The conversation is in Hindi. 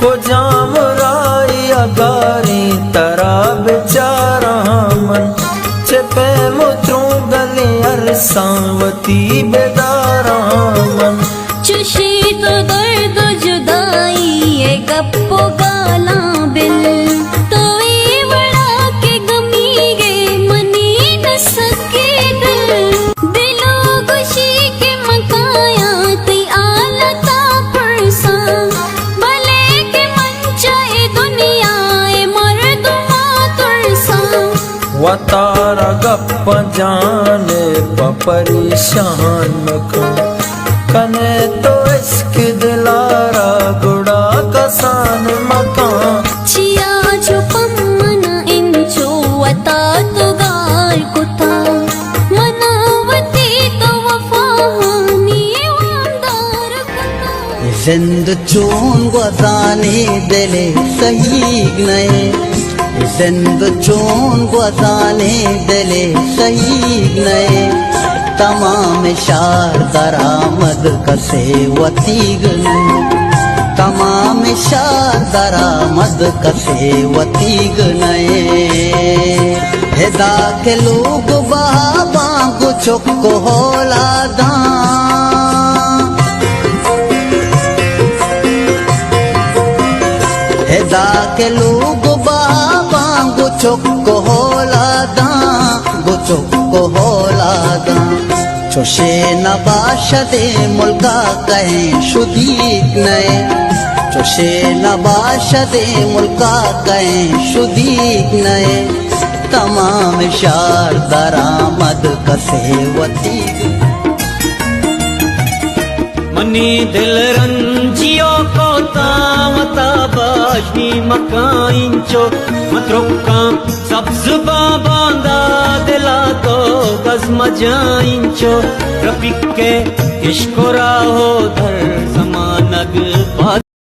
को जाम राई अगारी तरा बेचारा मन चपे मुत्रू गली अरसावती बेदारा मन चुशी तो दर्द जुदाई ये गप्पो गाला बिल तो ये बड़ा के गमी गे मनी न सके दिलो खुशी के मकाया ती आलता परसा भले के मन चाहे दुनिया ए मर्दुमा तुरसा वतारा गप जाने परेशान मका कने तो इश्क दिलारा गुड़ा कसान मकान चिया जो पम्मना इंचो वता तो गार कुता मनावती तो वफानी वांदार कुता जिंद चून गुजाने दिले सही नए जिंद चून गुजाने दिले सही नए तमाम शार दरामद कसे वतीग नए तमाम शार दरामद कसे वतीग नए हेदा के लोग बाबा को चुक होला दा हेदा के लोग बाबा को चुक होला दा गुचुक होला दा चोशे नबाशदे मुल्का कहें शुदीक नए चोशे नबाशदे मुल्का कहें शुदीक नए तमाम शार दरामद कसे वतीक मनी दिल रंजियो को तावता बाशी मकाइंचो मतरुका सब्ज बाबांदा दिला तो गज़म जाइंचो रफिक के इश्क राहो दर समानग